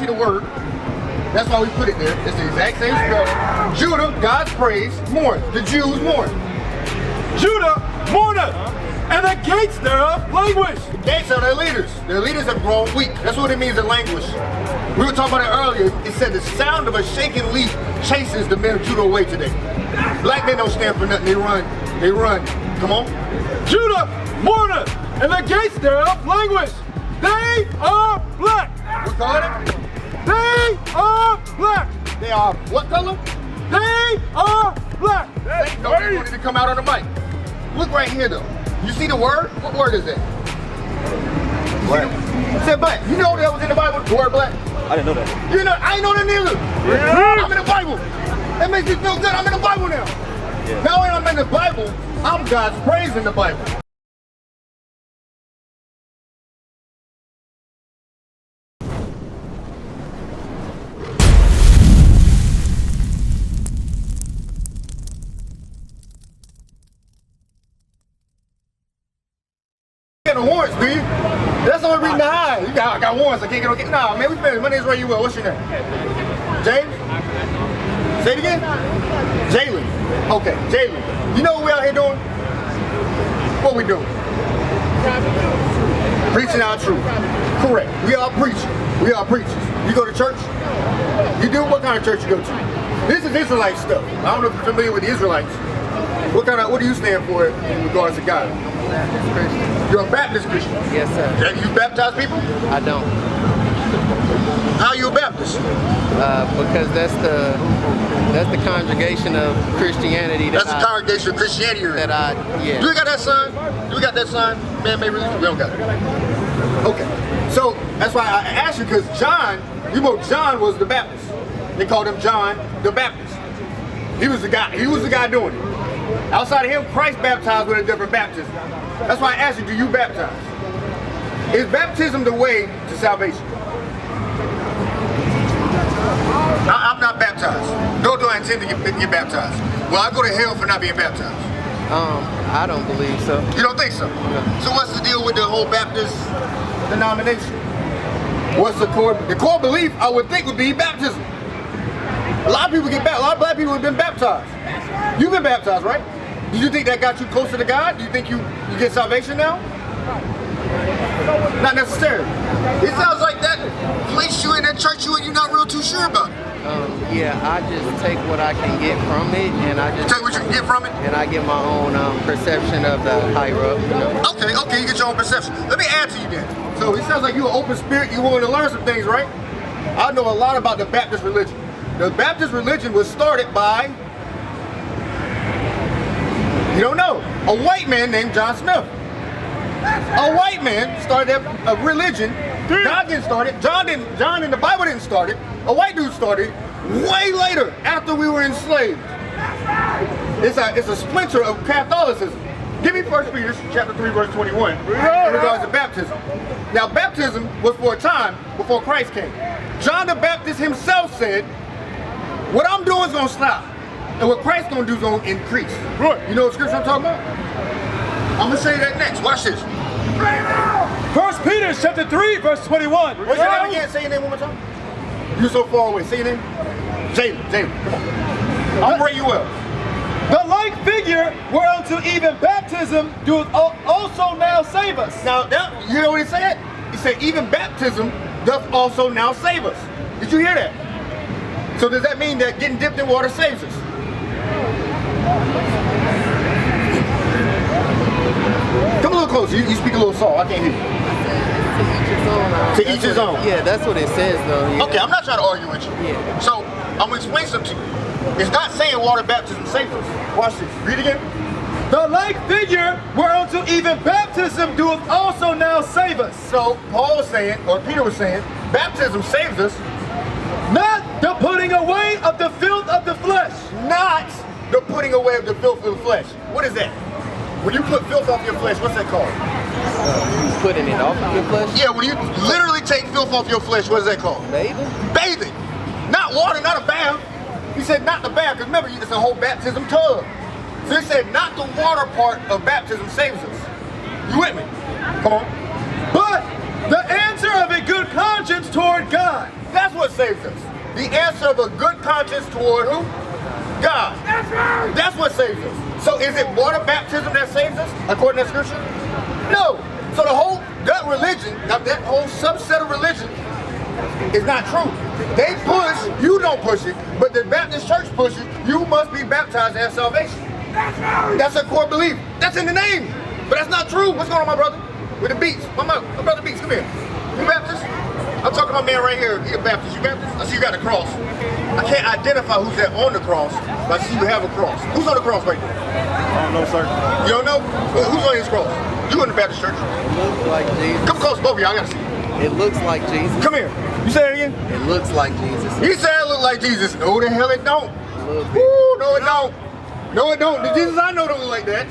see the word. That's why we put it there. It's the exact same spelling. Judah, God's praise, mourn. The Jews mourn. Judah mourneth, and the gates thereof languish. The gates are their leaders. Their leaders have grown weak. That's what it means in language. We were talking about it earlier. It said the sound of a shaking leaf chases the men of Judah away today. Black men don't stand for nothing. They run. They run. Come on. Judah mourneth, and the gates thereof languish. They are black. What color? They are black. They are what color? They are black. They wanted to come out on the mic. Look right here though. You see the word? What word is that? Black. It said black. You know that was in the Bible? The word black? I didn't know that. You know, I ain't know that neither. Yeah. I'm in the Bible. That makes me feel good. I'm in the Bible now. Yeah. Now when I'm in the Bible, I'm God's praise in the Bible. The warrants, do you? That's the only reason to hide. I got warrants. I can't get on. Nah, man, we finished. My name's Ray. What's your name? James? Say it again? Jalen. Okay, Jalen. You know what we out here doing? What we doing? Preaching our truth. Correct. We are preaching. We are preachers. You go to church? You do? What kind of church you go to? This is Israelite stuff. I don't know if you're familiar with the Israelites. What do you stand for in regards to God? Baptist Christian. You're a Baptist Christian? Yes, sir. Have you baptized people? I don't. How are you a Baptist? Because that's the congregation of Christianity. That's the congregation of Christianity. Yeah. Do we got that sign? Do we got that sign? Man-made religion? We don't got it. Okay. So that's why I asked you, because John, John was the Baptist. They called him John the Baptist. He was the guy. He was the guy doing it. Outside of him, Christ baptized with a different baptism. That's why I asked you, do you baptize? Is baptism the way to salvation? I'm not baptized. Nor do I intend to get baptized. Will I go to hell for not being baptized? I don't believe so. You don't think so? No. So what's the deal with the whole Baptist denomination? What's the core belief? I would think would be baptism. A lot of people get baptized. A lot of black people have been baptized. You've been baptized, right? Do you think that got you closer to God? Do you think you get salvation now? Not necessarily. It sounds like that place you in that church you're not real too sure about. Yeah, I just take what I can get from it, and I just take what you can get from it, and I get my own perception of the higher up. You know? Okay, you get your own perception. Let me add to you then. So it sounds like you're an open spirit. You willing to learn some things, right? I know a lot about the Baptist religion. The Baptist religion was started by, you don't know, a white man named John Smith. A white man started a religion. God didn't start it. John in the Bible didn't start it. A white dude started it way later, after we were enslaved. It's a splinter of Catholicism. Give me 1 Peter chapter 3, verse 21 in regards to baptism. Now, baptism was for a time before Christ came. John the Baptist himself said, what I'm doing is going to stop. And what Christ's going to do is going to increase. Right. You know what scripture I'm talking about? I'm going to show you that next. Watch this. 1 Peter chapter 3, verse 21. What's your name again? Say your name one more time. You're so far away. Say your name. Jalen. Come on. I'll bring you up. The like figure whereunto even baptism doeth also now save us. Now, you know what he said? He said, even baptism doth also now save us. Did you hear that? So does that mean that getting dipped in water saves us? Come a little closer. You speak a little soft. I can't hear you. To each his own. Yeah, that's what it says though. Yeah. Okay, I'm not trying to argue with you. Yeah. So I'm going to explain something to you. It's not saying water baptism saves us. Watch this. Read again. The like figure whereunto even baptism doeth also now save us. So Paul was saying, or Peter was saying, baptism saves us. Not the putting away of the filth of the flesh. Not the putting away of the filth of the flesh. What is that? When you put filth off your flesh, what's that called? Putting it off of your flesh? Yeah, when you literally take filth off your flesh, what is that called? Bathing? Bathing. Not water, not a bath. He said not the bath, because remember, it's a whole baptism tub. So he said not the water part of baptism saves us. You with me? Come on. But the answer of a good conscience toward God That's what saves us. The answer of a good conscience toward who? God. That's right. That's what saves us. So is it water baptism that saves us, according to Scripture? No. So that religion, that whole subset of religion is not true. They push, you don't push it, but the Baptist church pushes, you must be baptized to have salvation. That's right. That's a core belief. That's in the name. But that's not true. What's going on, my brother? With the Beats. My brother Beats, come here. You Baptist? I'm talking about man right here. He a Baptist. You Baptist? I see you got a cross. I can't identify who's that on the cross, but I see you have a cross. Who's on the cross right there? I don't know, sir. You don't know? Who's on his cross? You in the Baptist church. It looks like Jesus. Come close, both of y'all. I gotta see. It looks like Jesus. Come here. You say it again? It looks like Jesus. He said it look like Jesus. No, the hell it don't. A little bit. Woo, no, it don't. No, it don't. The Jesus I know don't look like that.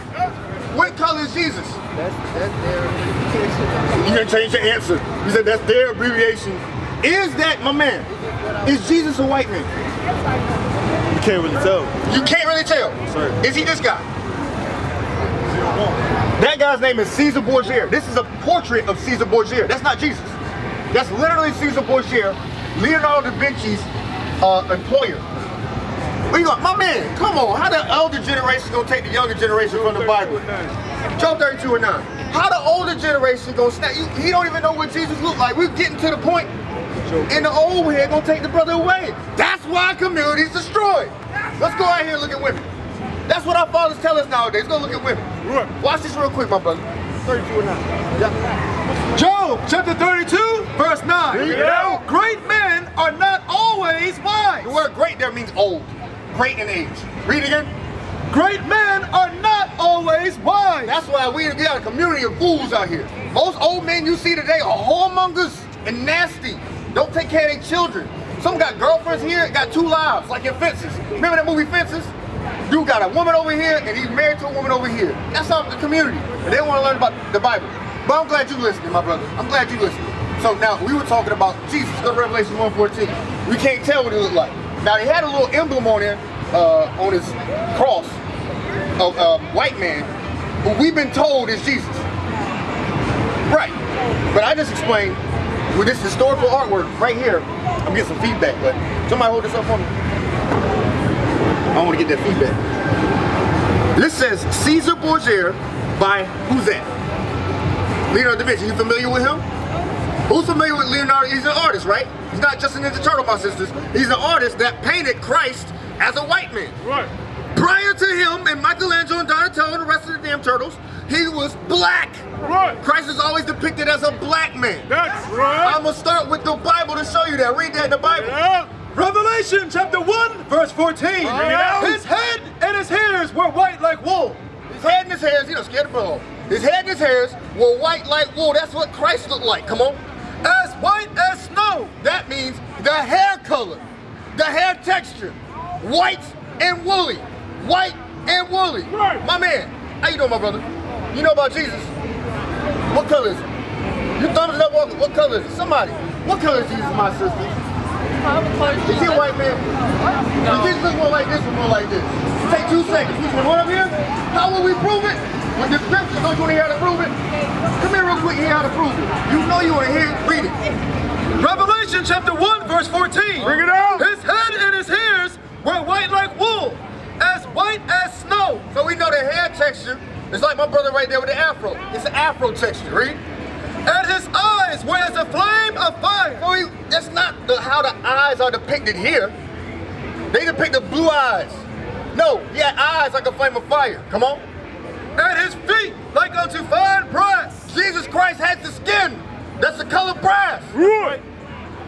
What color is Jesus? That's their abbreviation. You didn't change your answer. You said that's their abbreviation. Is that, my man, is Jesus a white man? You can't really tell. You can't really tell. Sir. Is he this guy? That guy's name is Caesar Borgia. This is a portrait of Caesar Borgia. That's not Jesus. That's literally Caesar Borgia, Leonardo da Vinci's employer. Where you going? My man, come on. How the elder generation gonna take the younger generation from the Bible? Job 32 and 9. How the older generation gonna snap? He don't even know what Jesus looked like. We're getting to the point, and the old head gonna take the brother away. That's why community's destroyed. Let's go out here and look at women. That's what our fathers tell us nowadays. Go look at women. Watch this real quick, my brother. 32 and 9. Yeah. Job chapter 32, verse 9. Read it out. Great men are not always wise. The word great there means old. Great in age. Read it again. Great men are not always wise. That's why we got a community of fools out here. Most old men you see today are whoremongers and nasty. Don't take care of their children. Some got girlfriends here, got 2 lives, like in Fences. Remember that movie Fences? Dude got a woman over here and he's married to a woman over here. That's not the community. And they want to learn about the Bible. But I'm glad you listening, my brother. I'm glad you listening. So now we were talking about Jesus. Go to Revelation 1:14. We can't tell what he looked like. Now he had a little emblem on there, on his cross, of a white man, who we've been told is Jesus. Right. But I just explained with this historical artwork right here. I'm getting some feedback, but somebody hold this up for me. I want to get that feedback. This says Caesar Borgia by who's that? Leonardo da Vinci. You familiar with him? Who's familiar with Leonardo? He's an artist, right? He's not just an Ninja Turtle, my sisters. He's an artist that painted Christ as a white man. Right. Prior to him and Michelangelo and Donatello and the rest of the damn turtles, he was black. Right. Christ is always depicted as a black man. That's right. I'm going to start with the Bible to show you that. Read that in the Bible. Yeah. Revelation chapter 1, verse 14. His head and his hairs were white like wool. His head and his hairs, he done scared the ball. His head and his hairs were white like wool. That's what Christ looked like. Come on. As white as snow. That means the hair color, the hair texture, white and woolly. White and woolly. Right. My man, how you doing, my brother? You know about Jesus? What color is it? You thumbs it up, what color is it? Somebody. What color is Jesus, my sister? Is he a white man? No. Does Jesus look more like this or more like this? Take 2 seconds. Which one up here? How will we prove it? With the scriptures, don't you want to hear how to prove it? Come here real quick and hear how to prove it. You know you want to hear it, read it. Revelation chapter 1, verse 14. Bring it out. His head and his hairs were white like wool, as white as snow. So we know the hair texture is like my brother right there with the afro. It's an afro texture, read. And his eyes were as a flame of fire. So that's not how the eyes are depicted here. They depict the blue eyes. No, he had eyes like a flame of fire. Come on. And his feet like unto fine brass. Jesus Christ had the skin. That's the color brass. Right.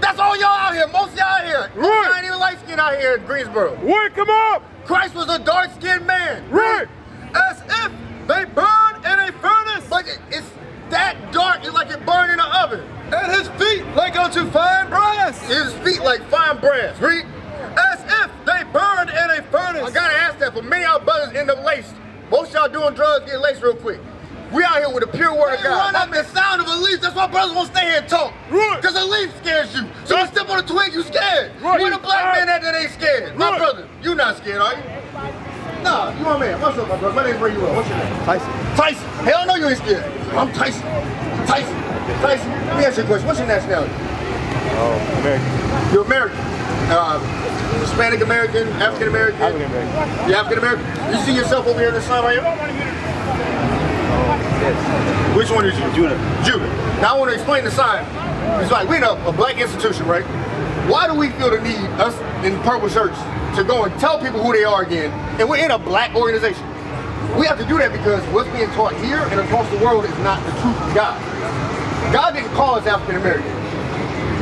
That's all y'all out here. Most y'all out here. Most y'all ain't even light skinned out here in Greensboro. Wake him up. Christ was a dark skinned man. Right. As if they burn in a furnace. But it's that dark, it's like it burned in an oven. And his feet like unto fine brass. His feet like fine brass. Read. As if they burned in a furnace. I gotta ask that for many of our brothers end up laced. Most y'all doing drugs get laced real quick. We out here with the pure word of God. Run up the sound of a leaf. That's why brothers won't stay here and talk. Right. Because a leaf scares you. So you step on a twig, you scared. Right. Where the black man at that ain't scared? My brother, you not scared, are you? Nah, you my man. What's up, my brother? My name bring you up. What's your name? Tyson. Tyson. Hell no, you ain't scared. I'm Tyson. Tyson. Tyson. Let me ask you a question. What's your nationality? Oh, American. You're American. Hispanic American, African American. African American. You're African American. You see yourself over here in the sign right here? Yes. Which one is you? Judah. Judah. Now I want to explain the sign. It's like we're in a black institution, right? Why do we feel the need, us in purple shirts, to go and tell people who they are again, and we're in a black organization? We have to do that because what's being taught here and across the world is not the truth of God. God didn't call us African American.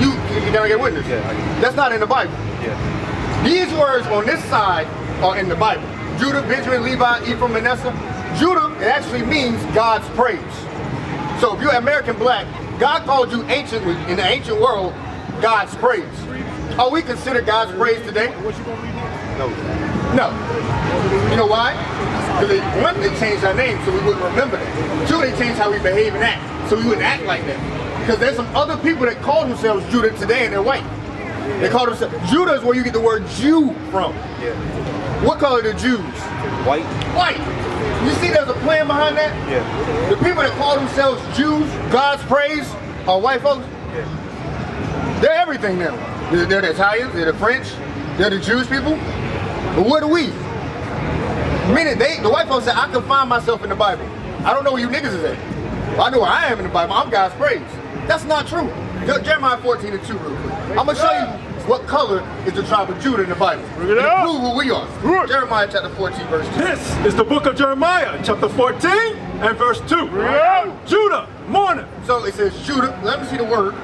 You gotta get witness. Yeah. That's not in the Bible. Yeah. These words on this side are in the Bible. Judah, Benjamin, Levi, Ephraim, Manasseh. Judah, it actually means God's praise. So if you're American black, God called you anciently, in the ancient world, God's praise. Are we considered God's praise today? No. No. You know why? Because one, they changed our name so we wouldn't remember that. Two, they changed how we behave and act so we wouldn't act like that. Because there's some other people that call themselves Judah today and they're white. They call themselves, Judah is where you get the word Jew from. Yeah. What color are the Jews? White. White. You see there's a plan behind that? Yeah. The people that call themselves Jews, God's praise, are white folks. Yeah. They're everything now. They're the Italians, they're the French, they're the Jewish people. But what are we? Meaning the white folks say, I can find myself in the Bible. I don't know where you niggas is at. I know where I am in the Bible. I'm God's praise. That's not true. Jeremiah 14:2 real quick. I'm going to show you what color is the tribe of Judah in the Bible. Bring it to up. prove who we are. Jeremiah chapter 14 verse 2. This is the book of Jeremiah, chapter 14 and verse 2. Judah, mourner. So it says Judah. Let me see the word.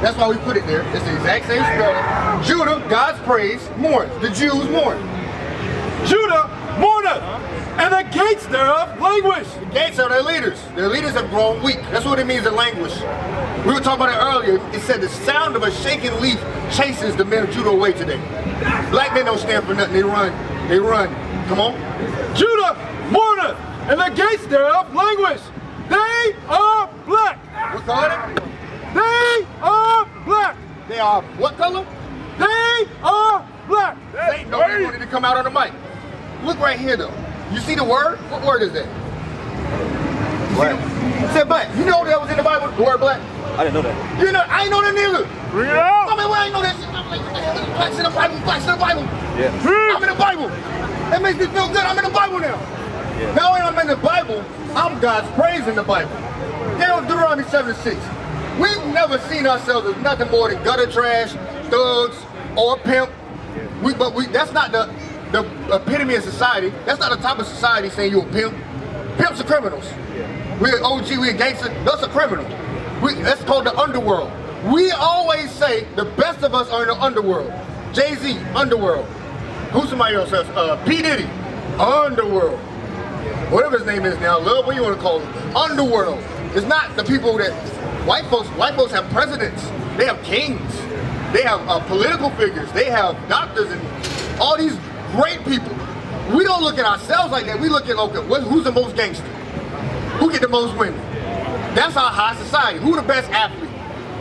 That's why we put it there. It's the exact same spelling. Judah, God's praise, mourn. The Jews mourn. Judah, mourneth, and the gates thereof languish. The gates are their leaders. Their leaders have grown weak. That's what it means in language. We were talking about it earlier. It said the sound of a shaking leaf chases the men of Judah away today. Black men don't stand for nothing. They run. They run. Come on. Judah mourneth, and the gates thereof languish. They are black. What color? They are black. They are what color? They are black. They nobody wanted to come out on the mic. Look right here though. You see the word? What word is that? Black. It said black. You know that was in the Bible? The word black? I didn't know that. You know, I ain't know that neither. Bring it out. I mean, well, I ain't know that shit. I'm like, blacks in the Bible, blacks in the Bible. Yeah. I'm in the Bible. That makes me feel good. I'm in the Bible now. Yeah. Now when I'm in the Bible, I'm God's praise in the Bible. Down Deuteronomy 7:6. We've never seen ourselves as nothing more than gutter trash, thugs, or pimp. That's not the epitome of society. That's not the type of society saying you're a pimp. Pimps are criminals. We're an OG, we're a gangster. That's a criminal. That's called the underworld. We always say the best of us are in the underworld. Jay-Z, underworld. Who's somebody else? P. Diddy, underworld. Whatever his name is now, love, what you want to call it. Underworld. It's not the people that, white folks have presidents. They have kings. They have political figures. They have doctors and all these great people. We don't look at ourselves like that. We look at, okay, who's the most gangster? Who get the most women? That's our high society. Who the best athlete?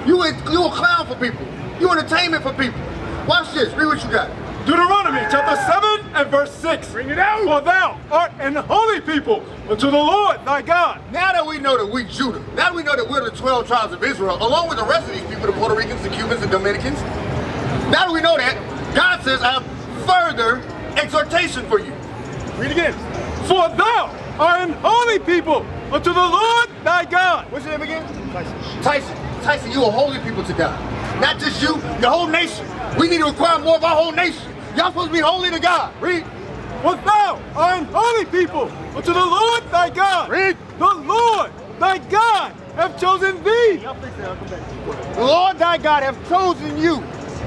You a clown for people. You entertainment for people. Watch this. Read what you got. Deuteronomy chapter 7 and verse 6. Bring it out. For thou art an holy people unto the Lord thy God. Now that we know that we Judah, now that we know that we're the 12 tribes of Israel, along with the rest of these people, the Puerto Ricans, the Cubans, the Dominicans, now that we know that, God says, I have further exhortation for you. Read again. For thou art an holy people unto the Lord thy God. What's your name again? Tyson, you a holy people to God. Not just you, the whole nation. We need to require more of our whole nation. Y'all supposed to be holy to God. Read. For thou art an holy people unto the Lord thy God. Read. The Lord thy God hath chosen thee. The Lord thy God hath chosen you,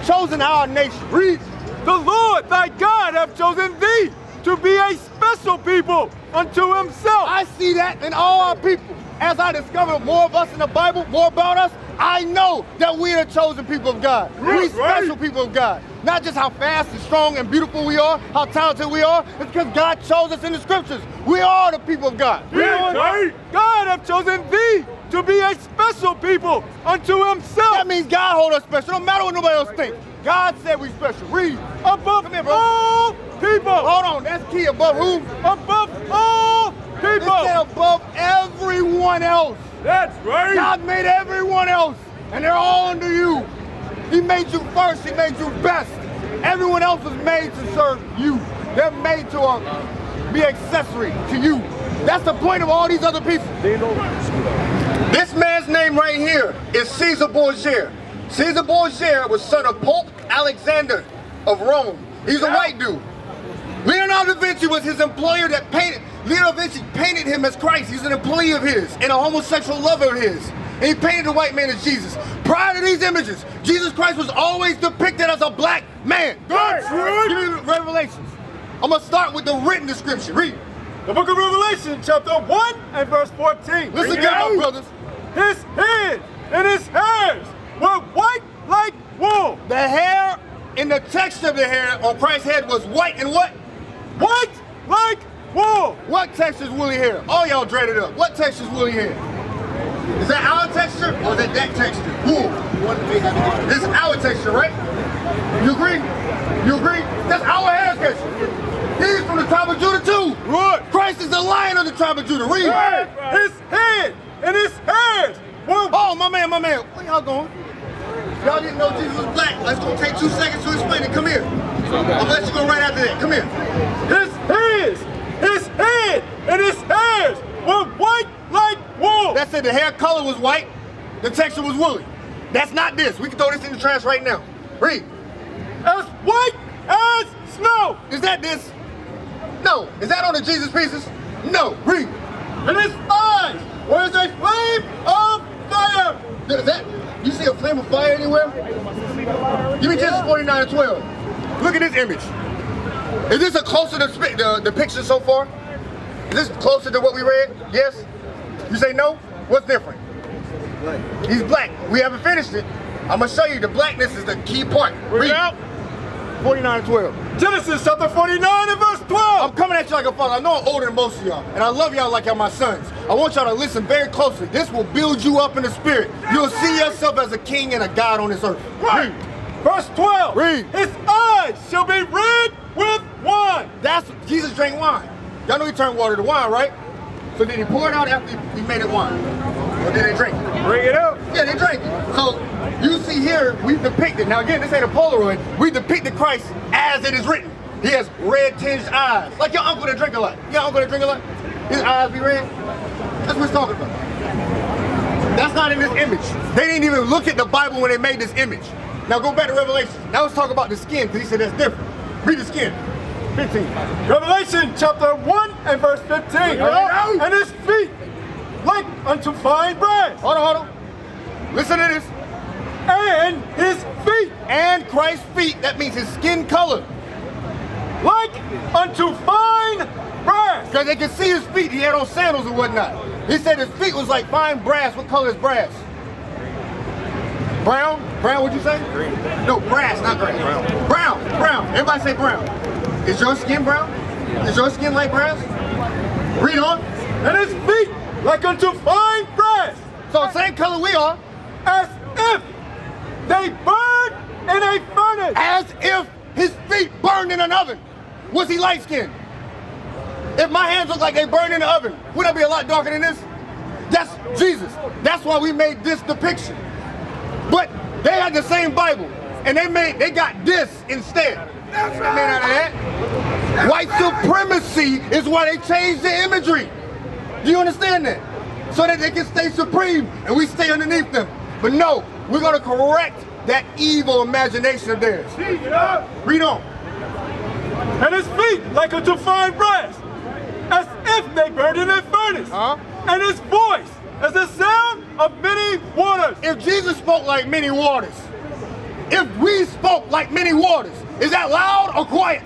chosen our nation. Read. The Lord thy God hath chosen thee to be a special people unto himself. I see that in all our people. As I discover more of us in the Bible, more about us, I know that we are the chosen people of God. We special people of God. Not just how fast and strong and beautiful we are, how talented we are. It's because God chose us in the scriptures. We are the people of God. God hath chosen thee to be a special people unto himself. That means God hold us special. No matter what nobody else thinks. God said we special. Read. Above all people. Hold on, that's key. Above who? Above all people. It said above everyone else. That's right. God made everyone else, and they're all under you. He made you first. He made you best. Everyone else was made to serve you. They're made to be accessory to you. That's the point of all these other people. This man's name right here is Caesar Borgia. Caesar Borgia was son of Pope Alexander of Rome. He's a white dude. Leonardo da Vinci was his employer that painted. Leonardo da Vinci painted him as Christ. He's an employee of his and a homosexual lover of his. And he painted the white man as Jesus. Prior to these images, Jesus Christ was always depicted as a black man. Give me Revelations. I'm going to start with the written description. Read. The book of Revelation, chapter 1 and verse 14. Listen again, my brothers. His head and his hairs were white like wool. The hair and the texture of the hair on Christ's head was white and what? White like wool. What texture is woolly hair? All y'all dreaded up. What texture is woolly hair? Is that our texture or is that texture? Wool. This is our texture, right? You agree? You agree? That's our hair texture. He's from the tribe of Judah too. Right. Christ is the Lion of the tribe of Judah. Read. Right. His head and his hairs were... Oh, my man. Where y'all going? Y'all didn't know Jesus was black. It's going to take 2 seconds to explain it. Come here. I'll let you go right after that. Come here. His head and his hairs were white like wool. That's it. The hair color was white. The texture was woolly. That's not this. We can throw this in the trash right now. Read. As white as snow. Is that this? No. Is that on the Jesus pieces? No. Read. And his eyes were as a flame of fire. Is that? You see a flame of fire anywhere? Give me Genesis 49 and 12. Look at this image. Is this a closer to depiction so far? Is this closer to what we read? Yes? You say no? What's different? He's black. We haven't finished it. I'm going to show you the blackness is the key part. Read. 49 and 12. Genesis chapter 49 and verse 12. I'm coming at you like a father. I know I'm older than most of y'all, and I love y'all like y'all my sons. I want y'all to listen very closely. This will build you up in the spirit. You'll see yourself as a king and a god on this earth. Right. Verse 12. Read. His eyes shall be red with wine. That's Jesus drank wine. Y'all know he turned water to wine, right? So did he pour it out after he made it wine? Or did they drink it? Bring it up. Yeah, they drank it. So you see here, we depicted, now again, this ain't a Polaroid, we depicted Christ as it is written. He has red tinged eyes. Like your uncle that drink a lot. Your uncle that drink a lot? His eyes be red? That's what he's talking about. That's not in this image. They didn't even look at the Bible when they made this image. Now go back to Revelation. Now let's talk about the skin, because he said that's different. Read the skin. 15. Revelation chapter 1 and verse 15. And his feet like unto fine brass. Hold on. Listen to this. And his feet. And Christ's feet, that means his skin color. Like unto fine brass. Because they could see his feet. He had on sandals and whatnot. He said his feet was like fine brass. What color is brass? Brown? Brown, what'd you say? Green. No, brass, not green. Brown. Everybody say brown. Is your skin brown? Is your skin like brass? Read on. And his feet like unto fine brass. So same color we are. As if they burned in a furnace. As if his feet burned in an oven. Was he light skinned? If my hands look like they burned in the oven, would I be a lot darker than this? That's Jesus. That's why we made this depiction. But they had the same Bible, and they got this instead. That's right. Made out of that. White supremacy is why they changed the imagery. Do you understand that? So that they can stay supreme and we stay underneath them. But no, we're going to correct that evil imagination of theirs. Read on. And his feet like unto fine brass, as if they burned in a furnace. And his voice as the sound of many waters. If Jesus spoke like many waters, if we spoke like many waters, is that loud or quiet?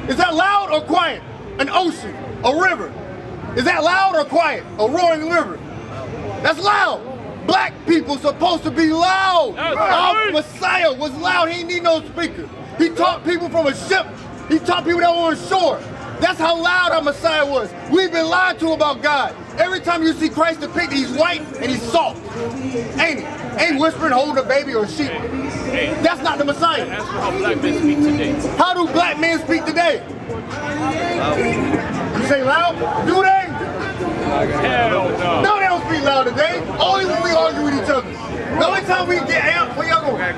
Is that loud or quiet? An ocean, a river. Is that loud or quiet? A roaring river. That's loud. Black people supposed to be loud. Our Messiah was loud. He didn't need no speaker. He taught people from a ship. He taught people that were on shore. That's how loud our Messiah was. We've been lied to about God. Every time you see Christ depicted, he's white and he's soft. Ain't he? Ain't whispering, holding a baby or a sheep. That's not the Messiah. That's how black men speak today. How do black men speak today? You say loud? Do they? Hell no. No, they don't speak loud today. Only when we argue with each other. The only time we get amped, when y'all hold on.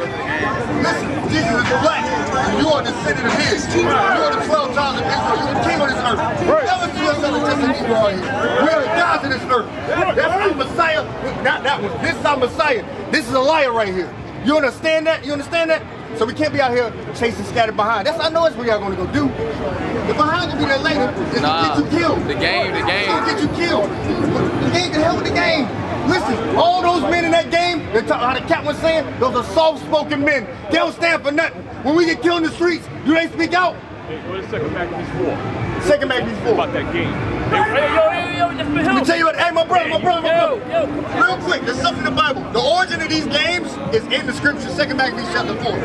Listen, Jesus is black. You are descendant of his. You are the 12 tribes of Israel. You are the king on this earth. Never see yourself as just a Negro out here. We are the gods of this earth. That's our Messiah. Not that one. This is our Messiah. This is a liar right here. You understand that? You understand that? So we can't be out here chasing scattered behind. I know that's what y'all gonna go do. The behind will be there later is to get you killed. The game. It's gonna get you killed. The game can help with the game. Listen, all those men in that game, how the captain was saying, those are soft-spoken men. They don't stand for nothing. When we get killed in the streets, do they speak out? Hey, go to 2 Maccabees 4. 2 Maccabees 4. About that game. Let me tell you what, hey, my brother. Real quick, there's something in the Bible. The origin of these games is in the scripture, 2 Maccabees chapter 4.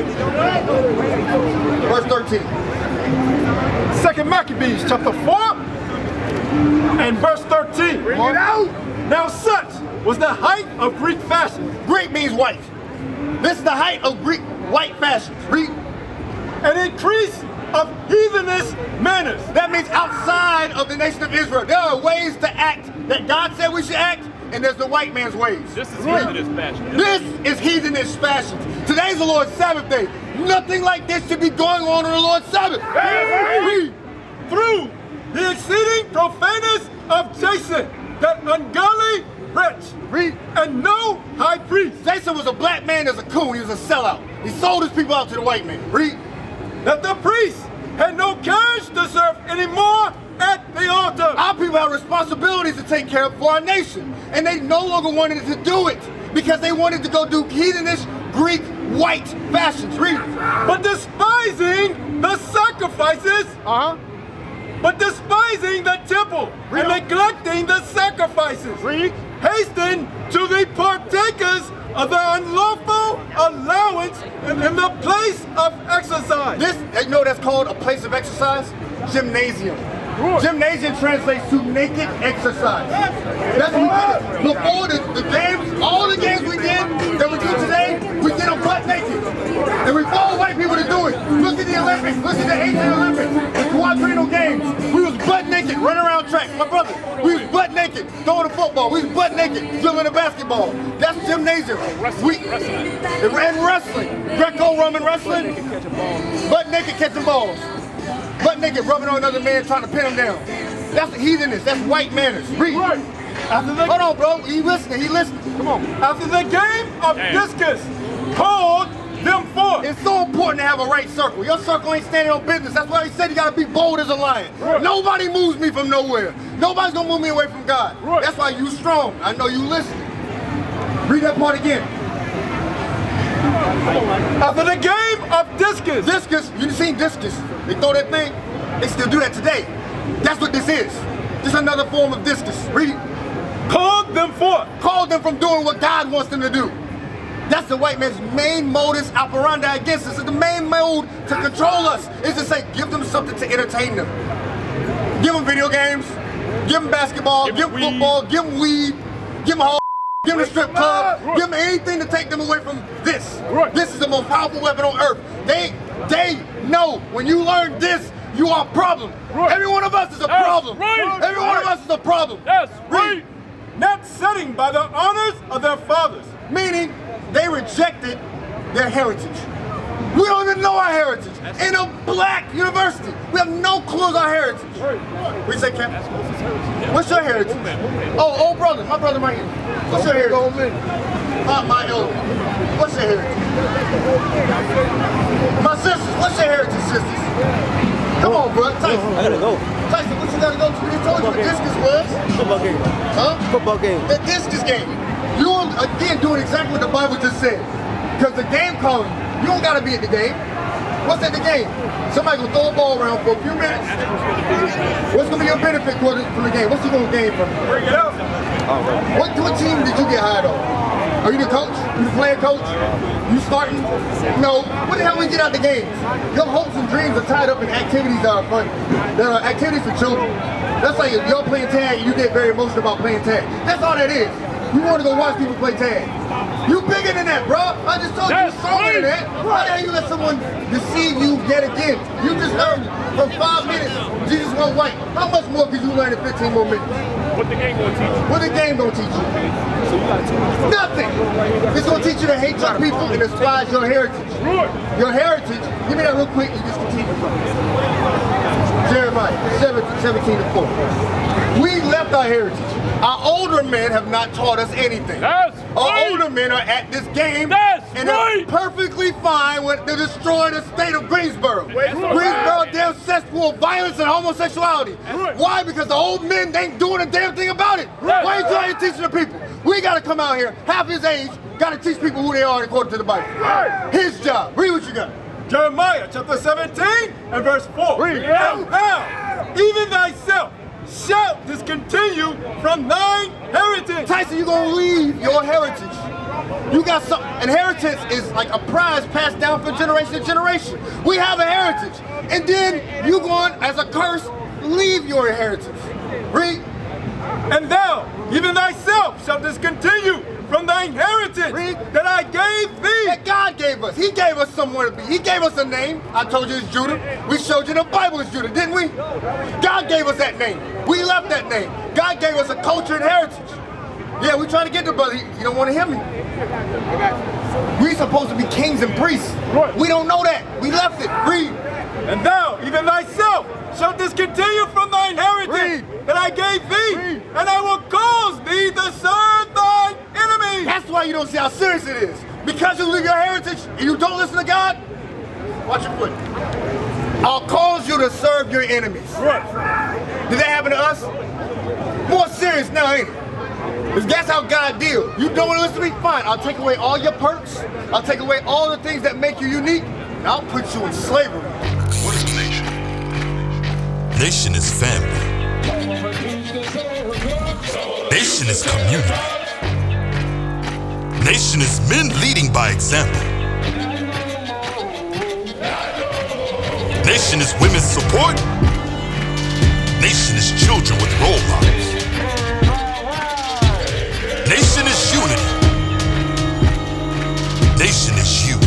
Verse 13. 2 Maccabees chapter 4 and verse 13. Bring it out. Now such was the height of Greek fashion. Greek means white. This is the height of Greek white fashion. Read. An increase of heathenish manners. That means outside of the nation of Israel. There are ways to act that God said we should act, and there's the white man's ways. This is heathenish fashion. This is heathenish fashion. Today's the Lord's Sabbath day. Nothing like this should be going on the Lord's Sabbath. Read. Through the exceeding profaneness of Jason, that ungodly wretch, Read. and no high priest, Jason was a black man as a coon. He was a sellout. He sold his people out to the white man. Read. that the priests had no courage to serve anymore at the altar. Our people have responsibilities to take care of for our nation, and they no longer wanted to do it because they wanted to go do heathenish Greek white fashions. Read. But despising the sacrifices, but despising the temple, and neglecting the sacrifices, hasten to the partakers of the unlawful allowance in the place of exercise. This, you know, that's called a place of exercise? Gymnasium. Gymnasium translates to naked exercise. That's what we did. Before the games, all the games we did that we do today, we did them butt naked. And we follow white people to do it. Look at the Olympics, look at the ancient Olympics, the quadrennial games. We was butt naked, running around track. My brother, we was butt naked, throwing the football. We was butt naked, dribbling the basketball. That's gymnasium. Wrestling. And wrestling. Greco-Roman wrestling. Butt naked catching balls. Butt naked rubbing on another man trying to pin him down. That's heathenness. That's white manners. Read. After the, Hold on, bro. He listening. He listening. Come on. after the game of discus, called them forth. It's so important to have a right circle. Your circle ain't standing on business. That's why he said you gotta be bold as a lion. Nobody moves me from nowhere. Nobody's gonna move me away from God. That's why you strong. I know you listening. Read that part again. After the game of discus, Discus, you seen discus? They throw that thing. They still do that today. That's what this is. This is another form of discus. Read. called them forth. Called them from doing what God wants them to do. That's the white man's main modus operandi against us. It's the main mode to control us. Is to say, give them something to entertain them. Give them video games. Give them basketball. Give them football. Give them weed. Give them give them a strip club. Give them anything to take them away from this. This is the most powerful weapon on earth. They know when you learn this, you are a problem. Every one of us is a problem. Every one of us is a problem. Read. Not setting by the honors of their fathers. Meaning, they rejected their heritage. We don't even know our heritage. In a black university, we have no clue of our heritage. What you say, Cap? What's your heritage? Oh, old brother, my brother right here. What's your heritage? My elder. What's your heritage? My sisters, what's your heritage, sisters? Come on, bro. Tyson. I gotta go. Tyson, what you gotta go to? We just told you what discus was. Football game. Huh? Football game. The discus game. You're, again, doing exactly what the Bible just said. Because the game calling, you don't gotta be at the game. What's at the game? Somebody gonna throw a ball around for a few minutes. What's gonna be your benefit from the game? What's you gonna gain from it? Bring it up. What team did you get hired on? Are you the coach? You the player coach? You starting? No. What the hell we get out the games? Your hopes and dreams are tied up in activities that are fun. There are activities for children. That's like if you're playing tag and you get very emotional about playing tag. That's all that is. You want to go watch people play tag. You bigger than that, bro. I just told you you're stronger than that. Why the hell you let someone deceive you yet again? You just learned for 5 minutes Jesus was white. How much more could you learn in 15 more minutes? What the game gonna teach you? What the game gonna teach you? Nothing. It's gonna teach you to hate your people and despise your heritage. Your heritage, give me that real quick and just continue. Jeremiah 17:4. We left our heritage. Our older men have not taught us anything. That's Our right. older men are at this game That's and right. they're perfectly fine with to destroy the state of Greensboro. Greensboro, damn cesspool of violence and homosexuality. Right. Why? Because the old men ain't doing a damn thing about it. Right. Why ain't you out here teaching the people? We gotta come out here, half his age, gotta teach people who they are according to the Bible. His job. Read what you got. Jeremiah chapter 17 and verse 4. Read. And thou, even thyself, shalt discontinue from thine heritage. Tyson, you gonna leave your heritage. You got some inheritance is like a prize passed down from generation to generation. We have a heritage. And then you going as a curse, leave your inheritance. Read. And thou, even thyself, shalt discontinue from thine heritage Read. that I gave thee. That God gave us. He gave us somewhere to be. He gave us a name. I told you it's Judah. We showed you the Bible is Judah, didn't we? God gave us that name. We left that name. God gave us a culture and heritage. Yeah, we trying to get the brother. He don't want to hear me. We supposed to be kings and priests. We don't know that. We left it. Read. And thou, even thyself, shalt discontinue from thine heritage that I gave thee, and I will cause thee to serve thine enemies. That's why you don't see how serious it is. Because you leave your heritage and you don't listen to God, watch your foot. I'll cause you to serve your enemies. Did that happen to us? More serious now, ain't it? Because that's how God deals. You don't want to listen to me? Fine. I'll take away all your perks. I'll take away all the things that make you unique. And I'll put you in slavery. What is a nation? Nation is family. Nation is community. Nation is men leading by example. Nation is women's support. Nation is children with role models. Nation is unity. Nation is you.